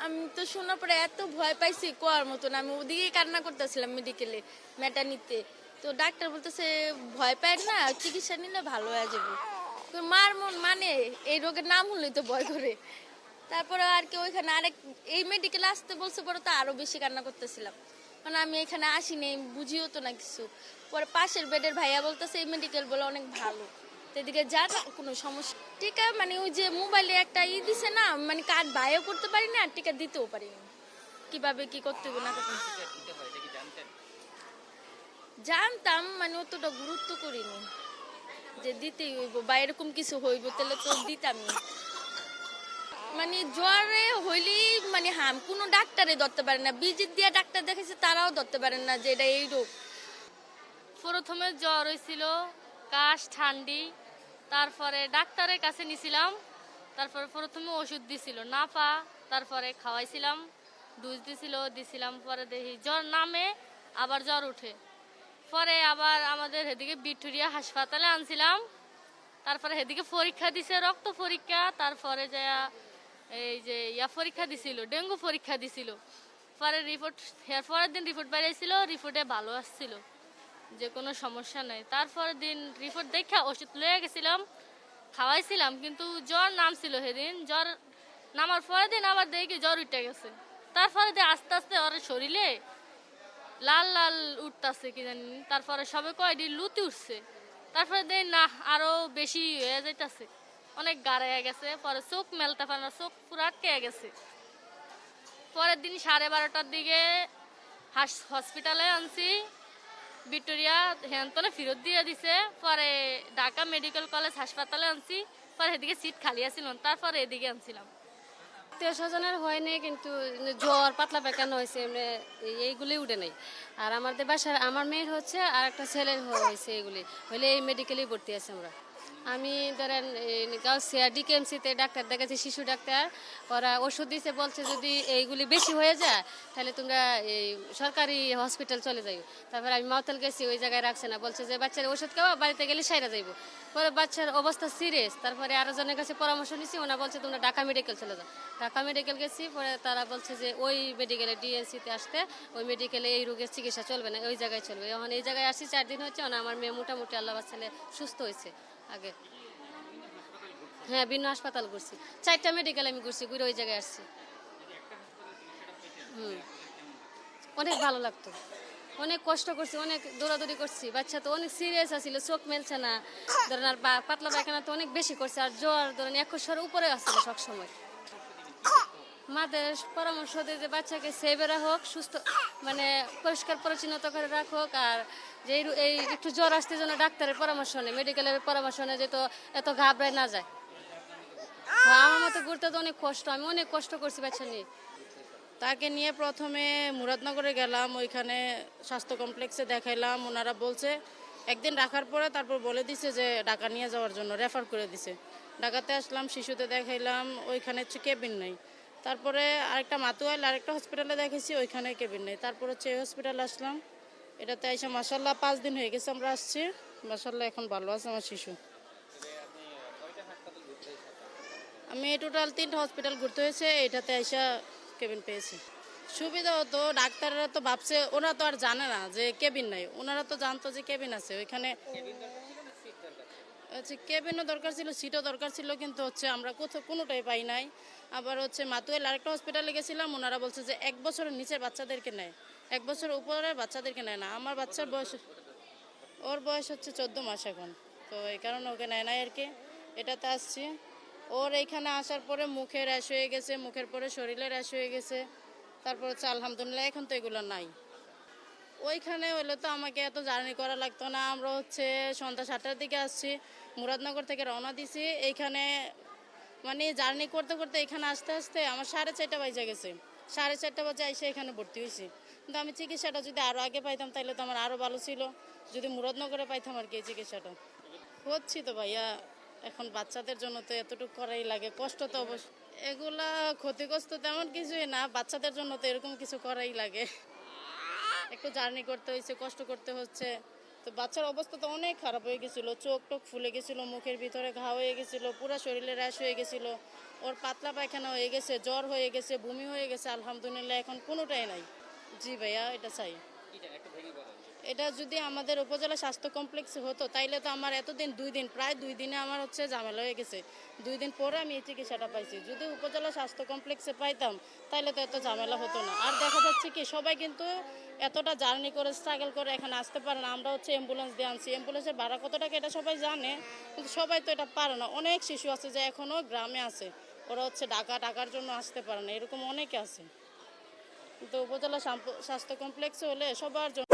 আমি তো শোনার পরে এত ভয় পাইছি কোয়ার মতন, আমি ওদিকেই কান্না করতেছিলাম মেডিকেলে ম্যাটারনিতে। তো ডাক্তার বলতেছে ভয় পায় না, চিকিৎসা নিলে ভালো হয়ে যাবে। তো মার মন মানে এই রোগের নাম হলেই তো ভয় করে। তারপরে আর কি ওইখানে আরেক এই মেডিকেলে আসতে বলছে, পরে তো আরো বেশি কান্না করতেছিলাম, মানে আমি এখানে আসিনি, বুঝিও তো না কিছু। পরে পাশের বেডের ভাইয়া বলতেছে এই মেডিকেল বলে অনেক ভালো, তো এদিকে যা না কোনো সমস্যা। টিকা মানে ওই যে মোবাইলে একটা দিছে না, মানে কার্ড বাইও করতে পারি না, আর টিকা দিতেও পারি না, কিভাবে কি করতে হবে না করতে জানতাম, মানে অতটা গুরুত্ব করিনি যে দিতেই হইব বা এরকম কিছু হইব, তাহলে তো দিতামই। মানে জ্বরে হইলেই মানে কোনো ডাক্তারে ধরতে পারে না, বিজিত দিয়া ডাক্তার দেখেছে তারাও ধরতে পারেন না যে এটা এই রোগ। প্রথমে জ্বর হয়েছিল, কাশ ঠান্ডি, তারপরে ডাক্তারের কাছে নিছিলাম, তারপরে প্রথমে ওষুধ দিছিল না পা, তারপরে খাওয়াইছিলাম, ডোজ দিছিলাম, পরে দেখি জ্বর নামে আবার জ্বর উঠে, পরে আবার আমাদের এদিকে ভিক্টোরিয়া হাসপাতালে আনছিলাম, তারপরে এদিকে পরীক্ষা দিছে রক্ত পরীক্ষা, তারপরে যা এই যে পরীক্ষা দিছিল, ডেঙ্গু পরীক্ষা দিছিল, পরে রিপোর্ট এর পরের দিন রিপোর্ট বেরিয়েছিল, রিপোর্টে ভালো আসছিল, যে কোনো সমস্যা নেই। তারপরের দিন রিপোর্ট দেখে ওষুধ লয়ে গেছিলাম, খাওয়াইছিলাম, কিন্তু জ্বর নামছিল সেদিন, জ্বর নামার পরের দিন আবার দেখি জ্বর উঠে গেছে, তারপরে দিয়ে আস্তে আস্তে ওর শরীরে লাল লাল উঠতেছে কি জানি, তারপরে সবে কয়টি লুতি উঠছে, তারপরে দেখ না আরো বেশি হয়ে যাইতেছে, অনেক গাড়াইয়া গেছে, পরে চোখ মেলতে পারে না, চোখ পুরো আটকে গেছে। পরের দিন 12:30টার দিকে হসপিটালে আনছি, ভিক্টোরিয়া হেন্তনে ফেরত দিয়ে দিছে, পরে ঢাকা মেডিকেল কলেজ হাসপাতালে আনছি, পরে এদিকে সিট খালি আছিল, তারপরে এদিকে আনছিলাম। আত্মীয় স্বজনের হয়নি, কিন্তু জ্বর পাতলা পায়খানা হয়েছে, এমনি এইগুলি উঠে নেই। আর আমাদের বাসার আমার মেয়ের হচ্ছে, আর একটা ছেলের হয়েছে, এইগুলি হইলে এই মেডিকেলেই ভর্তি আছে আমরা। আমি ধরেন গাউসিয়া ডিকেএমসিতে ডাক্তার দেখাচ্ছি, শিশু ডাক্তার, ওরা ওষুধ দিছে, বলছে যদি এইগুলি বেশি হয়ে যায় তাহলে তোমরা এই সরকারি হসপিটাল চলে যাই। তারপরে আমি মাওতাল গেছি, ওই জায়গায় রাখছে না, বলছে যে বাচ্চার ওষুধ খাওয়া, বাড়িতে গেলে সাইরা যাইব। পরে বাচ্চার অবস্থা সিরিয়াস, তারপরে আরো জনের কাছে পরামর্শ নিছি, ওনা বলছে তোমরা ঢাকা মেডিকেল চলে যাও। ঢাকা মেডিকেল গেছি, পরে তারা বলছে যে ওই মেডিকেলে ডিএনসিতে আসতে, ওই মেডিকেলে এই রোগের চিকিৎসা চলবে না, ওই জায়গায় চলবে। এখন এই জায়গায় আসি 4 দিন হচ্ছে, আমার মেয়ে মোটামুটি আল্লাহ ছেলে সুস্থ হয়েছে আগে। হ্যাঁ, ভিন্ন হাসপাতাল ঘুরছি, 4টা মেডিকেল আমি ঘুরছি, ঘুরে ওই জায়গায় আসছি। অনেক ভালো লাগতো, অনেক কষ্ট করছি, অনেক দৌড়াদৌড়ি করছি, বাচ্চা তো অনেক সিরিয়াস আছিল, চোখ মেলছে না, ধরেন আর পাতলা পায়খানা তো অনেক বেশি করছে, আর জ্বর ধরেন 2100-এর উপরে আসছিল সবসময়। মাদের পরামর্শ দিয়ে যে বাচ্চাকে সেভে রাখুক, সুস্থ মানে পরিষ্কার পরিচ্ছন্নতা করে রাখুক, আর যে এই একটু জ্বর আসতে জন্য ডাক্তারের পরামর্শ নেই, মেডিকেলের পরামর্শ নেই, যে তো এত ঘাবড়ায় না যায়। আমার মতো ঘুরতে তো অনেক কষ্ট, আমি অনেক কষ্ট করছি বাচ্চা নিয়ে। তাকে নিয়ে প্রথমে মুরাদনগরে গেলাম, ওইখানে স্বাস্থ্য কমপ্লেক্সে দেখাইলাম, ওনারা বলছে একদিন রাখার পরে তারপর বলে দিছে যে ঢাকা নিয়ে যাওয়ার জন্য রেফার করে দিছে। ঢাকাতে আসলাম, শিশুতে দেখাইলাম, ওইখানে হচ্ছে কেবিন নেই। তারপরে আরেকটা মাতুয়াইল আরেকটা হসপিটালে দেখেছি, ওইখানে কেবিন নেই। তারপর হচ্ছে এই হসপিটালে আসলাম, এটাতে এসে মাসাল্লাহ 5 দিন হয়ে গেছে আমরা আসছি, মাসাল্লাহ এখন ভালো আছে আমার শিশু। আমি টোটাল 3টা হসপিটাল ঘুরতে হয়েছে, এটাতে এসে কেবিন পেয়েছি। সুবিধা হতো, ডাক্তাররা তো ভাবছে, ওরা তো আর জানে না যে কেবিন নাই, ওনারা তো জানতো যে কেবিন আছে ওইখানে। হচ্ছে কেবিনও দরকার ছিল, সিটও দরকার ছিল, কিন্তু হচ্ছে আমরা কোনোটাই পাই নাই। আবার হচ্ছে মাতুয়াইল আরেকটা হসপিটালে গেছিলাম, ওনারা বলছে যে 1 বছরের নিচের বাচ্চাদেরকে নেয়, 1 বছরের উপরে বাচ্চাদেরকে নেয় না। আমার বাচ্চার বয়স, ওর বয়স হচ্ছে 14 মাস এখন, তো এই কারণে ওকে নেয় নাই আর কি। এটাতে আসছি, ওর এইখানে আসার পরে মুখে র্যাশ হয়ে গেছে, মুখের পরে শরীরে র্যাশ হয়ে গেছে, তারপর হচ্ছে আলহামদুলিল্লাহ এখন তো এগুলো নাই। ওইখানে হলে তো আমাকে এত জার্নি করা লাগতো না, আমরা হচ্ছে সন্ধ্যা 7টার দিকে আসছি, মুরাদনগর থেকে রওনা দিছি, এইখানে মানে জার্নি করতে করতে এখানে আসতে আসতে আমার 4:30 বাজে গেছে, 4:30 বাজে এসে এখানে ভর্তি হয়েছি। কিন্তু আমি চিকিৎসাটা যদি আরও আগে পাইতাম তাহলে তো আমার আরও ভালো ছিল, যদি মুরাদনগরে পাইতাম আর কি এই চিকিৎসাটা। হচ্ছি তো ভাইয়া, এখন বাচ্চাদের জন্য তো এতটুকু করাই লাগে, কষ্ট তো অবশ্য, এগুলা ক্ষতিগ্রস্ত তেমন কিছুই না, বাচ্চাদের জন্য তো এরকম কিছু করাই লাগে। একটু জার্নি করতে হয়েছে, কষ্ট করতে হচ্ছে, তো বাচ্চার অবস্থা তো অনেক খারাপ হয়ে গেছিলো, চোখ টোক ফুলে গেছিলো, মুখের ভিতরে ঘা হয়ে গেছিলো, পুরো শরীরে র্যাশ হয়ে গেছিলো, ওর পাতলা পায়খানা হয়ে গেছে, জ্বর হয়ে গেছে, বমি হয়ে গেছে, আলহামদুলিল্লাহ এখন কোনোটাই নাই। জি ভাইয়া, এটা চাই। এটা যদি আমাদের উপজেলা স্বাস্থ্য কমপ্লেক্সে হতো তাইলে তো আমার এতদিন 2 দিন, প্রায় 2 দিনে আমার হচ্ছে ঝামেলা হয়ে গেছে। 2 দিন পরে আমি এই চিকিৎসাটা পাইছি। যদি উপজেলা স্বাস্থ্য কমপ্লেক্সে পাইতাম তাইলে তো এত ঝামেলা হতো না। আর দেখা যাচ্ছে কি সবাই কিন্তু এতটা জার্নি করে স্ট্রাগল করে এখানে আসতে পারে না। আমরা হচ্ছে অ্যাম্বুলেন্স দিয়ে আনছি, অ্যাম্বুলেন্সের ভাড়া কত টাকা এটা সবাই জানে, কিন্তু সবাই তো এটা পারে না। অনেক শিশু আছে যে এখনও গ্রামে আছে, ওরা হচ্ছে টাকার জন্য আসতে পারে না, এরকম অনেকে আছে। কিন্তু উপজেলা স্বাস্থ্য কমপ্লেক্সে হলে সবার জন্য